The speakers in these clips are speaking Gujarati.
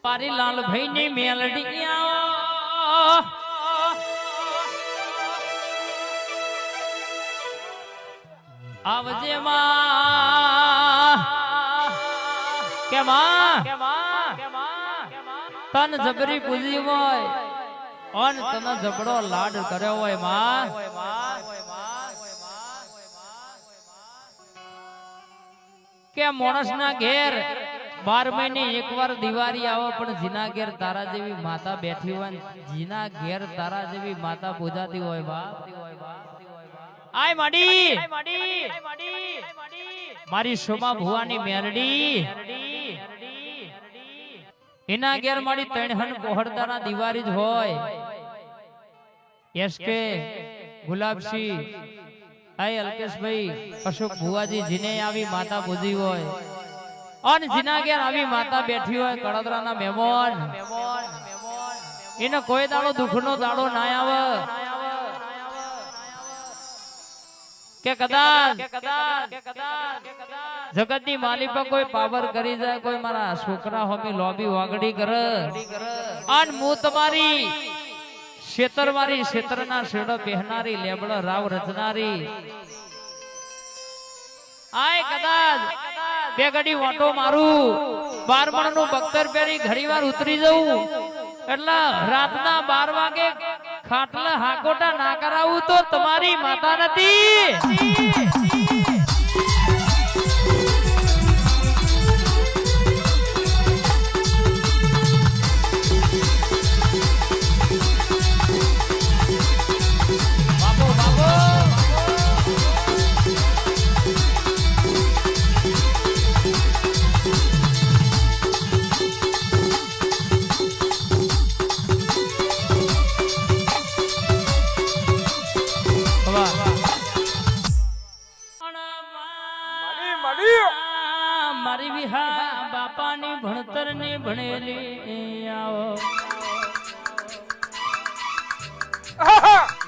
પારીલાલ ભાઈ ની મેલડી આવજે માં કે માં તન જબરી પૂજી હોય અન તને જબડો લાડ કર્યો હોય માં કે માણસ ના ઘેર 12 મહિને એકવાર દિવાળી આવે પણ જીના ઘેર તારા જેવી માતા બેઠી હોય જીના ઘેર તારા જેવી માતા પૂજાતી હોય બાપ આય માડી મારી શોભા ભુવાની મેલડી એના ઘેર મારી તણહન કોહડતાના દિવાળી જ હોય એસકે ગુલાબસિંહ આય અલ્કેશભાઈ અશોક ભુવાજી જીને આવી માતા પૂજી હોય અને જીના ઘેર આવી માતા બેઠી હોય કડોદરાના મહેમાન એને કોઈ દાડો દુઃખનો દાડો ના આવે કે કદાચ જગતની માલી પર કોઈ પાવર કરી જાય કોઈ મારા છોકરા હોમી લોબી વાગડી કરે અને હું તમારી ક્ષેત્ર મારી ક્ષેત્રના શેડો પહેનારી લેબડો રાવ રચનારી આય કદાચ બે ઘડી વાટો મારું 12 નું બખ્તર પહેરી ઘડીવાર ઉતરી જવું એટલે રાતના 12 વાગે ખાટલા હાકોટા ના કરાવું તો તમારી માતા નથી મારી વિહા બાપાની ભણતર ની ભણેલી આવો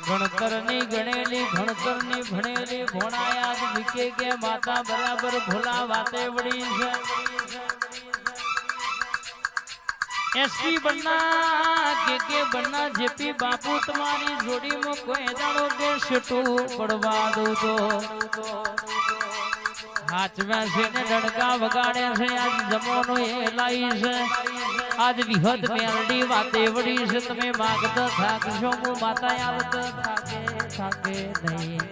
ભણતર ની ગણેલી ભણતર ની ભણેલી ભોણાયા વિકે કે માતા બરાબર ભોલા વાતે વળી છે એસપી બન્ના કે બન્ના જેપી બાપુ તમારી જોડીમાં કોઈ દાડો કે શટુ પડવા દઉં તો હાચવા છે ને ડણકા વગાડે છે આજ જમોનો એ લાઈ છે આજ વિહદ મેલડી વાતે વડી છે તમે માગતા થાકશો હું માતા આવત થાકે નહીં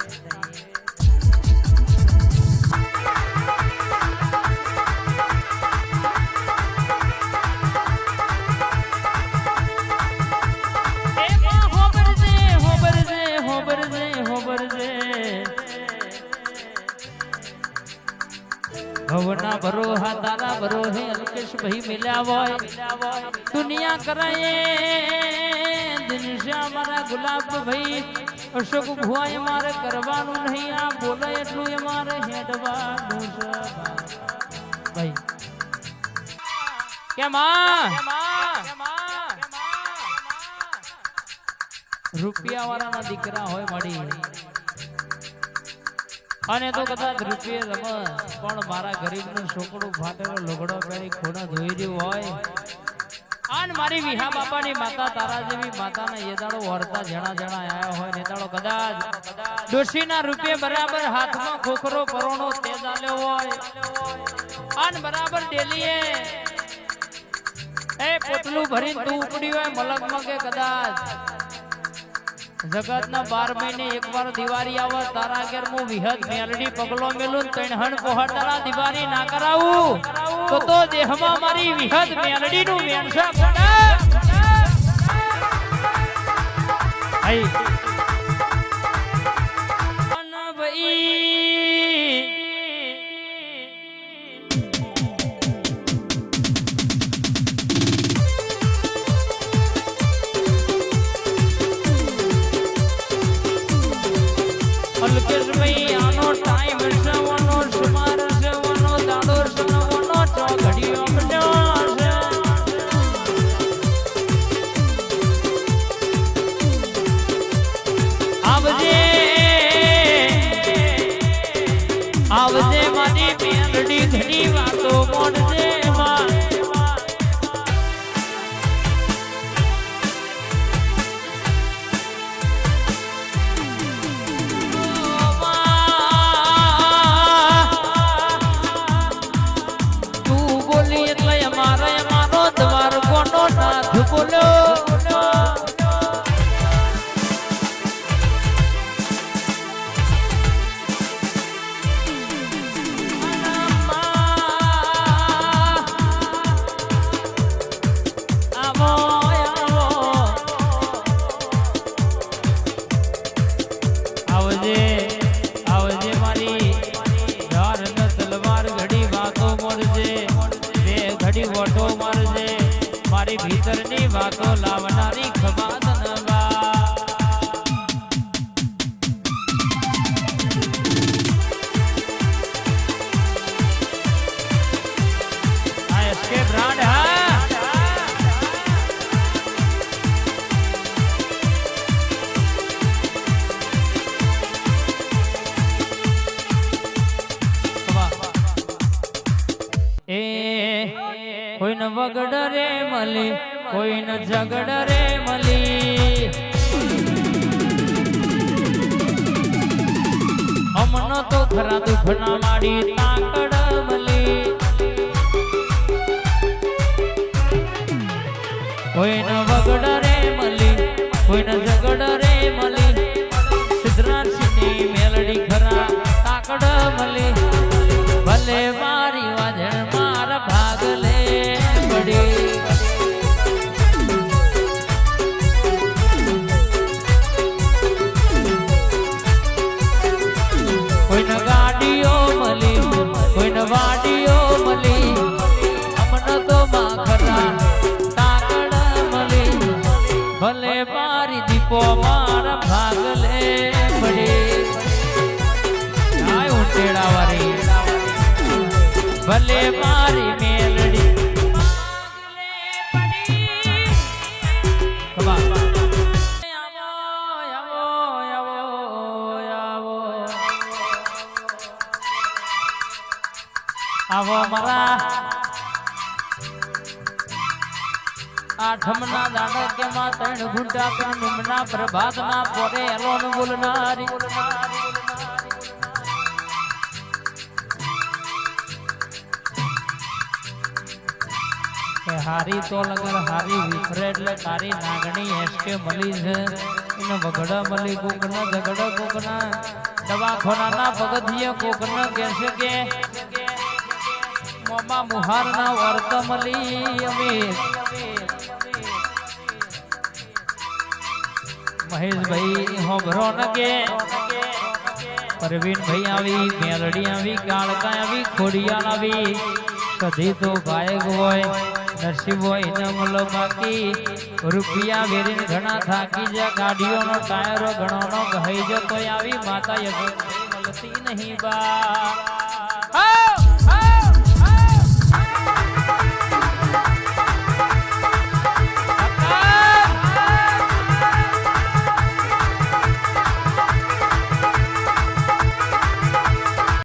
ભવના ભરોહા તારા ભરોહે અલ્કેશ ભાઈ મિલ્યા હોય દુનિયા કરાય દિનશા મારા ગુલાબ ભાઈ અશોક ભુવાએ મારે કરવાનું નહીં આ બોલે એટલું એ મારે હેડવાનું છે ભાઈ કે માં રૂપિયા વાળાના દીકરા હોય મળી અને તો કદાચ રૂપિયે રમે પણ મારા ગરીબનું છોકરું ફાટેલો લુગડો પહેરી ખૂણા ધોઈ રહ્યું હોય આન મારી વિહા બાપાની માતા તારા જેવી માતાને એ દાડો વર્તા જણા જણા આયા હોય ને દાડો કદાચ ડોશીના રૂપિયે બરાબર હાથમાં ખોખરો પરોણો તેજ આલ્યો હોય આન બરાબર ડેલીએ એ પોતલું ભરી તું ઉપડી હોય મલકમાં કે કદાચ જગતના 12 મહિને એકવાર દિવાળી આવે તારા ઘેર હું વિહદ મેલડી પગલો મેલું તણહણ કોહડના દિવાળી ના કરાવું તો દેહમાં મારી વિહદ મેલડી નું વેણસા પડા આઈ અલ્કેશ ભાઈ આનો ટાઈમ છે વનો સુમાર છે વનો દાડો છે વનો તો ઘડીઓ બન્યો છે બોલો વટો મારજે મારી ભીતરની વાતો લાવનારી ખમાદનવા આ એસકે બ્રાન્ડ હા કોઈ ન વગડ રે મલી કોઈ ન ઝગડ રે મલી અમનો તો ખરા દુખના માડી તાકડ મલી કોઈ ન વગડ રે મલી કોઈ ન ઝગડ રે મલી સિદ્ધરાજની મેલડી ખરા તાકડ મલી ભલે મારી વાજણ માર ભાગ લે કોઈ ન ગાડીઓ મળી કોઈ ન વાડીઓ મળી અમન તો માખરા તાકડ મળી ભલે મારી દીપો મારા ભાગ લે પડી ઉંટેડા વાળી ભલે મારી મેલડી આવો મારા આઠમના દાડા કે માં ત્રણ ઘૂંટા પર નુમના પ્રભાતના પોરે એલોન બોલનારી હારી તો લગર હારી વિફરે એટલે તારી નાગણી એસકે મળી છે એને વગડા મળી કોકના ઝગડા કોકના દવાખાનાના પગથિયે કોકના કહેશે કે મોમાં મુહારના વર્ત મળી અમે મહેશભાઈ હોભરો ન કે પરવીનભાઈ આવી મેલડી આવી કાળકા આવી ખોડિયાલ આવી કદી તો ગાયક હોય નરસિંહ હોય ન મળો બાકી રૂપિયા વેરીને ઘણા થાકી જ્યાં ગાડીઓનો ટાયરો ઘણોનો ગહાઈ જતો આવી માતા યજ્ઞ મળતી નહીં બા